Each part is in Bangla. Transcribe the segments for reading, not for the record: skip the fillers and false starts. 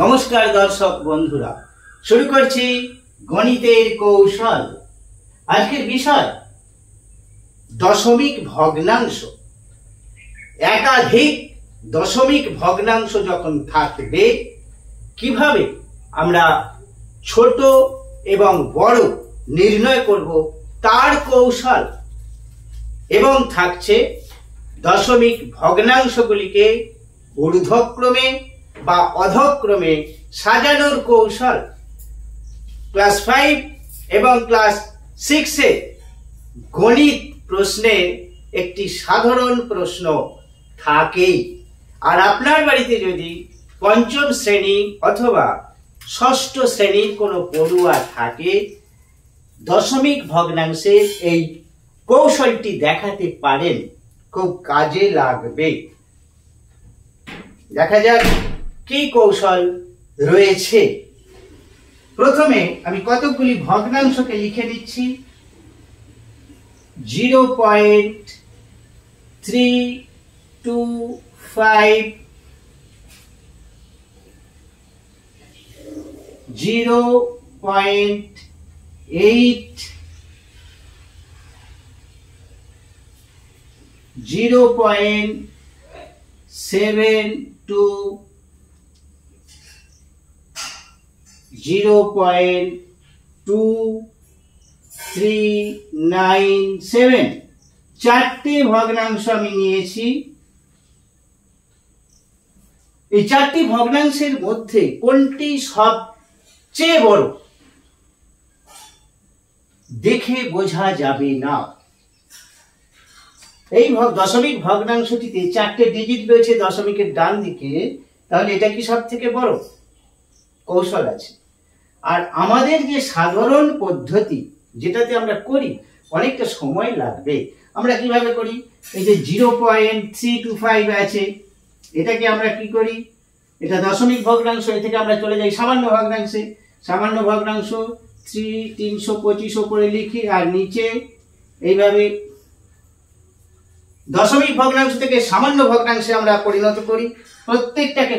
নমস্কার দর্শক বন্ধুরা, শুরু করছি গণিতের কৌশল। আজকের বিষয় দশমিক ভগ্নাংশ। একাধিক দশমিক ভগ্নাংশ যখন থাকবে কিভাবে আমরা ছোট এবং বড় নির্ণয় করব তার কৌশল, এবং থাকছে দশমিক ভগ্নাংশগুলিকে ঊর্ধ্বক্রমে বা অধক্রমে সাজানোর কৌশল। ক্লাস 5 এবং ক্লাস 6-এ গণিত প্রশ্নের একটি সাধারণ প্রশ্ন থাকেই। আর আপনার বাড়িতে যদি পঞ্চম শ্রেণী অথবা ষষ্ঠ শ্রেণীর কোনো পড়ুয়া থাকে, দশমিক ভগ্নাংশের এই কৌশলটি দেখাতে পারেন, খুব কাজে লাগবে। দেখা যাক কি কৌশল রয়েছে। প্রথমে আমি কতগুলি ভগ্নাংশকে লিখে দিচ্ছি। 0.325, 0.8, 0.72, 0.2397, চারটি ভগ্নাংশ আমি নিয়েছি। এই চারটি ভগ্নাংশের মধ্যে কোনটি সবচেয়ে বড় দেখে বোঝা যাবে না। এই দশমিক ভগ্নাংশটিতে চারটে ডিজিট রয়েছে দশমিকের ডান দিকে, তাহলে এটা কি সব থেকে বড়? কৌশল আছে। আর আমাদের যে সাধারণ পদ্ধতি যেটাতে আমরা করি, অনেকটা সময় লাগবে। আমরা কিভাবে করি? এই যে 0.325 আছে, এটাকে আমরা কি করি? এটা দশমিক ভগ্নাংশ, এ থেকে আমরা চলে যাই সামান্য ভগ্নাংশে। সামান্য ভগ্নাংশ 325 উপরে লিখি, আর নিচে এইভাবে দশমিক ভগ্নাংশ থেকে সামান্য ভগ্নাংশে আমরা পরিণত করি। প্রত্যেকটাকে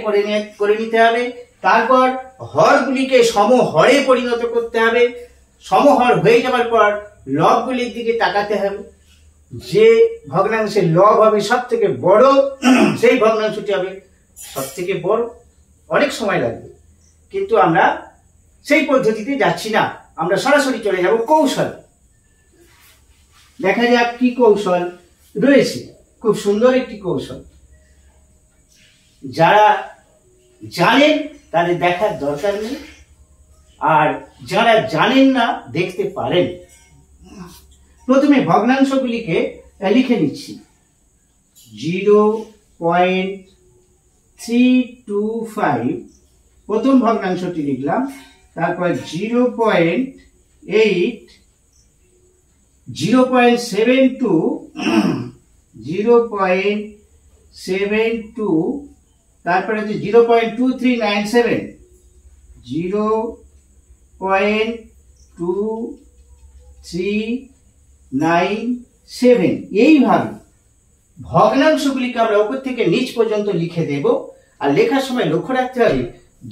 করে নিতে হবে। তারপর হরগুলিকে সমহরে পরিণত করতে হবে। সমহর হয়ে যাওয়ার পর লবগুলির দিকে তাকাতে হবে। যে ভগ্নাংশের লব হবে সব থেকে বড়, সেই ভগ্নাংশটি হবে সব থেকে বড়। অনেক সময় লাগবে, কিন্তু আমরা সেই পদ্ধতিতে যাচ্ছি না, আমরা সরাসরি চলে যাব কৌশল। দেখা যাক কি কৌশল রয়েছে। খুব সুন্দর একটি কৌশল। যারা জানেন তাদের দেখার দরকার নেই, আর যারা জানেন না দেখতে পারেন। প্রথমে ভগ্নাংশগুলিকে লিখে নিচ্ছি। 0.325 প্রথম ভগ্নাংশটি লিখলাম, তারপর 0.8, 0.72, 0.72, তারপরে 0.2397, 0.2397। এইভাবে ভগ্নাংশগুলিকে আমরা উপর থেকে নিচ পর্যন্ত লিখে দেব। আর লেখার সময় লক্ষ্য রাখতে হবে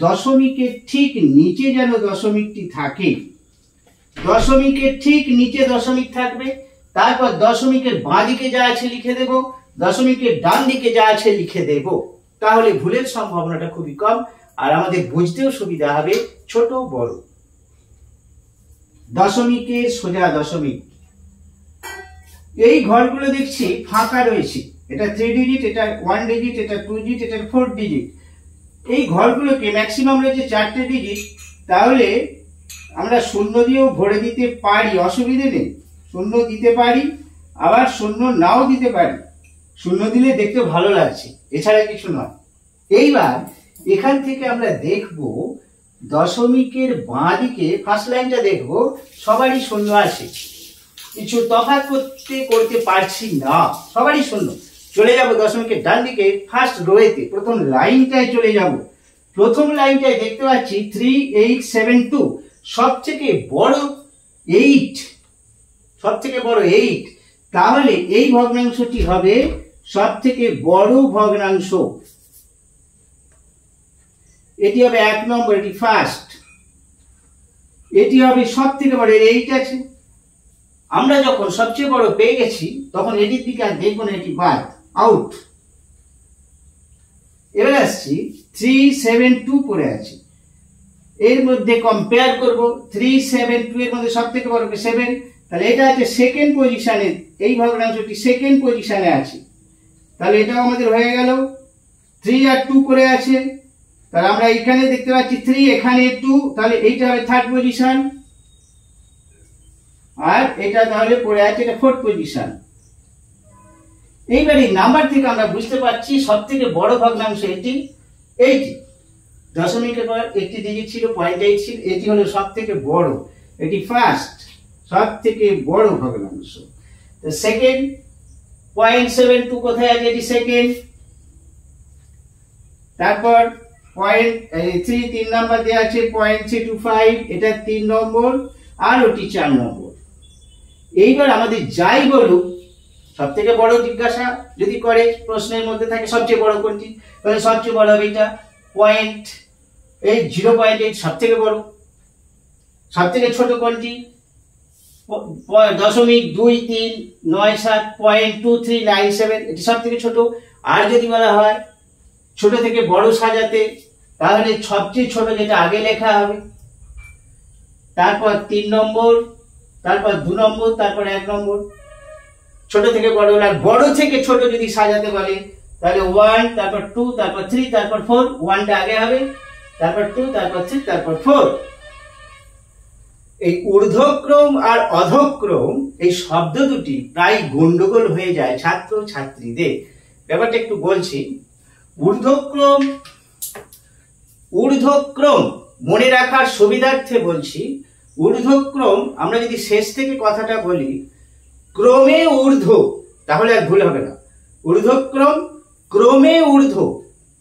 দশমিকের ঠিক নিচে যেন দশমিকটি থাকে। দশমিকের ঠিক নিচে দশমিক থাকবে। তারপর দশমিকের বাঁ দিকে যা আছে লিখে দেব, দশমিকের ডান দিকে যা আছে লিখে দেব। তাহলে ভুলের সম্ভাবনাটা খুবই কম, আর আমাদের বুঝতেও সুবিধা হবে ছোট বড়। দশমিকের সোজা দশমিক, এই ঘরগুলো দেখছি ফাঁকা রয়েছে। এটা 3 ডিজিট, এটা 1 ডিজিট, এটা 2 ডিজিট, এটা 4 ডিজিট। এই ঘরগুলোকে ম্যাক্সিমাম রয়েছে 4টে ডিজিট, তাহলে আমরা শূন্য দিয়েও ভরে দিতে পারি, অসুবিধে নেই। শূন্য দিতে পারি, আবার শূন্য নাও দিতে পারি। শূন্য দিলে দেখতে ভালো লাগছে, এছাড়া কিছু নয়। এইবার এখান থেকে আমরা দেখব দশমিকের বাঁ দিকে ফার্স্ট লাইনটা দেখব, সবারই শূন্য আছে, কিছু তফাৎ করতে পারছি না, সবারই শূন্য। চলে যাব দশমিকের ডান দিকে ফার্স্ট রোয়েতে, প্রথম লাইনটায় চলে যাব। প্রথম লাইনটায় দেখতে পাচ্ছি 3872, সব থেকে বড় 8, সব থেকে বড় 8। তাহলে এই ভগ্নাংশটি হবে সব থেকে বড় ভগ্নাংশ। এটি হবে 1 নম্বর, এটি ফার্স্ট। এটি হবে সব থেকে বড়, 8 আছে। আমরা যখন সবচেয়ে বড় পেয়ে গেছি তখন এটির দিকে আর দেখবো না, এটি বাদ, আউট। এবার আসছি 3, 7, 2 পড়ে আছে, এর মধ্যে কম্পেয়ার করব। 3, 7, 2 এর মধ্যে সব থেকে বড় 7, তাহলে এটা আছে সেকেন্ড পজিশনে, এই ভগ্নাংশটি সেকেন্ড পজিশনে আছে, তাহলে এটাও আমাদের হয়ে গেল। 3 আর 2 পড়ে আছে, তাহলে আমরা এখানে দেখতে পাচ্ছি 3, এখানে 2, তাহলে এইটা হবে থার্ড পজিশন, আর এটা তাহলে পড়ে আছে এটা ফোর্থ পজিশন। এইবার এই নাম্বার থেকে আমরা বুঝতে পারছি সব থেকে বড় ভগ্নাংশ এটি, এইটি। দশমিকের পর একটি ডিজিট ছিল, 0.8 ছিল, এটি হলো সব থেকে বড়, এটি ফার্স্ট, সব থেকে বড় ভগ্নাংশ। তো সেকেন্ড 0.72 কোথায় আছে, এটি সেকেন্ড। তারপর 3 নাম্বার দেওয়া আছে 0.325, এটা 3 নম্বর, আর ওটি 4 নম্বর। এইবার আমাদের যাই বলুক, সব থেকে বড় জিজ্ঞাসা যদি করে প্রশ্নের মধ্যে থাকে সবচেয়ে বড় কোনটি, তাহলে সবচেয়ে বড় হবে এটা 0.8, সব থেকে বড়। সব থেকে ছোট কোনটি, 0.2397.2397, এটি সব থেকে ছোট। আর যদি বলা হয় ছোট থেকে বড় সাজাতে, তাহলে সবচেয়ে ছোট যেটা আগে লেখা হবে, তারপর 3 নম্বর, তারপর 2 নম্বর, তারপর 1 নম্বর। ছোট থেকে বড়, আর বড় থেকে ছোট যদি সাজাতে বলে তাহলে 1, তারপর 2, তারপর 3, তারপর 4। 1টা আগে হবে, তারপর 2, তারপর 3, তারপর 4। এই ঊর্ধ্বক্রম আর অধক্রম এই শব্দ দুটি প্রায় গন্ডগোল হয়ে যায় ছাত্র ছাত্রীদের। ব্যাপারটা একটু বলছি। ঊর্ধ্বক্রম মনে রাখার সুবিধার্থে বলছি, ঊর্ধ্বক্রম আমরা যদি শেষ থেকে কথাটা বলি ক্রমে ঊর্ধ্ব, তাহলে আর ভুল হবে না। ঊর্ধ্বক্রম ক্রমে ঊর্ধ্ব,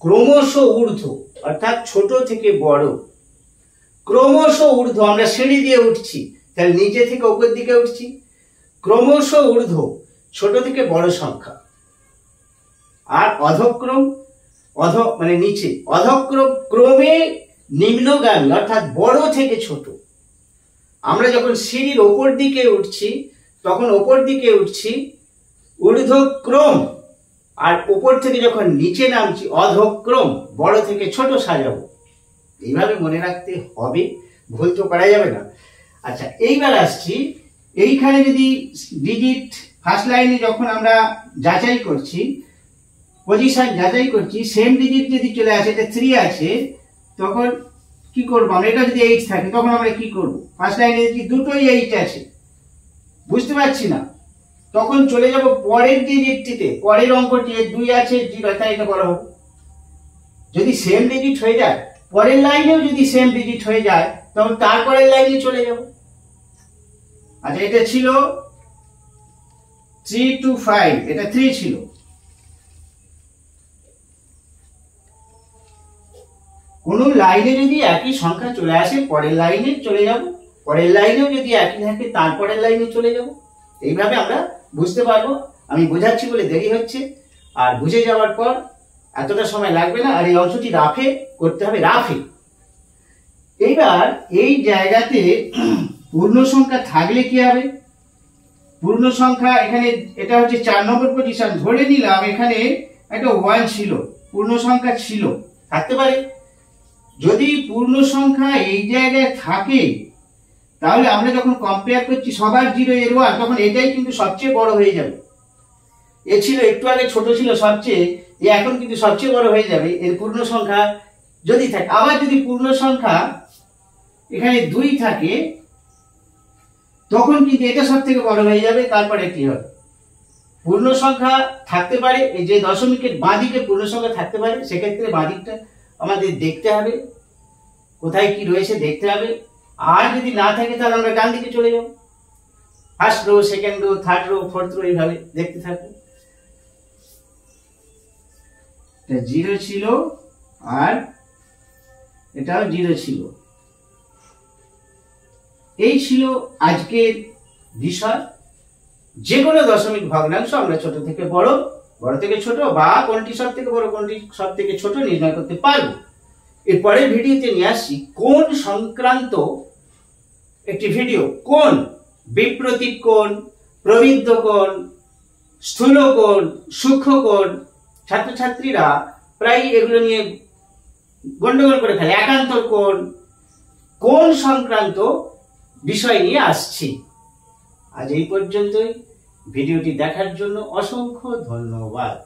ক্রমশ ঊর্ধ্ব, অর্থাৎ ছোট থেকে বড়, ক্রমশ ঊর্ধ্ব। আমরা সিঁড়ি দিয়ে উঠছি, তাহলে নিচে থেকে উপর দিকে উঠছি। ক্রমশ ঊর্ধ্ব, ছোট থেকে বড় সংখ্যা। আর অধক্রম, মানে নিচে, অধক্রম ক্রমে নিম্নগামী, অর্থাৎ বড় থেকে ছোট। আমরা যখন সিঁড়ির ওপর দিকে উঠছি তখন ওপর দিকে উঠছি ঊর্ধ্বক্রম, আর উপর থেকে যখন নিচে নামছি অধক্রম, বড় থেকে ছোট সাজাবো। এইভাবে মনে রাখতে হবে, ভুল তো করা যাবে না। আচ্ছা, এইবার আসছি, এইখানে যদি ডিজিট ফার্স্ট লাইনে যখন আমরা যাচাই করছি, পজিশন যাচাই করছি, সেম ডিজিট যদি চলে আসে, এটা 3 আছে, তখন কি করবো আমরা? এটা যদি 8 থাকে তখন আমরা কি করবো? ফার্স্ট লাইনে যদি দুটোই 8 আছে, বুঝতে পারছি না, তখন চলে যাব পরের ডিজিটটিতে, পরের অঙ্কটি 2 আছে 0, তাই এটা বড় হবে। যদি সেম ডিজিট হয়ে যায়, পরের লাইনেও যদি সেম ডিজিট হয়ে যায়, তখন তারপরের লাইনে চলে যাব। আচ্ছা, এটা ছিল 3 to 5, এটা 3 ছিল। কোন লাইনে যদি একই সংখ্যা চলে আসে, পরের লাইনে চলে যাব, পরের লাইনেও যদি একই থাকে তারপরের লাইনে চলে যাব। এইভাবে আমরা বুঝতে পারবো। আমি বোঝাচ্ছি বলে দেরি হচ্ছে, আর বুঝে যাওয়ার পর এতটা সময় লাগবে না। আর এই অংশটি রাফে করতে হবে, রাফে। এইবার এই জায়গাতে পূর্ণ সংখ্যা থাকলে কি হবে? পূর্ণ সংখ্যা এখানে এটা হচ্ছে 4 নম্বর পজিশন, ধরে নিলাম এখানে একটা 1 ছিল, পূর্ণ সংখ্যা ছিল, থাকতে পারে। যদি পূর্ণ সংখ্যা এই জায়গায় থাকে, তাহলে আমরা যখন কম্পেয়ার করছি সবার 0 এর 1, তখন এটাই কিন্তু সবচেয়ে বড় হয়ে যাবে। এ ছিল একটু আগে ছোট ছিল সবচেয়ে, এ এখন কিন্তু সবচেয়ে বড় হয়ে যাবে এর পূর্ণ সংখ্যা যদি থাকে। আবার যদি পূর্ণ সংখ্যা এখানে 2 থাকে, তখন কিন্তু এটা সব থেকে বড় হয়ে যাবে, তারপরে কি হবে? পূর্ণ সংখ্যা থাকতে পারে, এই যে দশমিকের বাঁদিকে পূর্ণ সংখ্যা থাকতে পারে, সেক্ষেত্রে বাঁদিকটা আমাদের দেখতে হবে, কোথায় কি রয়েছে দেখতে হবে। আর যদি না থাকে তাহলে আমরা ডান দিকে চলে যাব, first row, second row, third row, fourth row, এইভাবে দেখতে থাকবো। 0 ছিল আর এটাও 0 ছিল। এই ছিল আজকের বিষয়। যে কোনো দশমিক ভগ্নাংশ আমরা ছোট থেকে বড়, বড় থেকে ছোট, বা কোনটি সব থেকে বড় কোনটি সব থেকে ছোট নির্ণয় করতে পারবো। এর পরের ভিডিওতে নিয়ে আসছি কোণ সংক্রান্ত একটি ভিডিও। কোণ, বিপ্রতীক কোণ, প্রবৃদ্ধ কোণ, স্থূল কোণ, সূক্ষ্ম কোণ। ছাত্রছাত্রীরা প্রায় এগুলো নিয়ে গন্ডগোল করে ফেলে। একান্তর কোণ, কোণ সংক্রান্ত বিষয় নিয়ে আসছি। আজ এই পর্যন্তই। ভিডিওটি দেখার জন্য অসংখ্য ধন্যবাদ।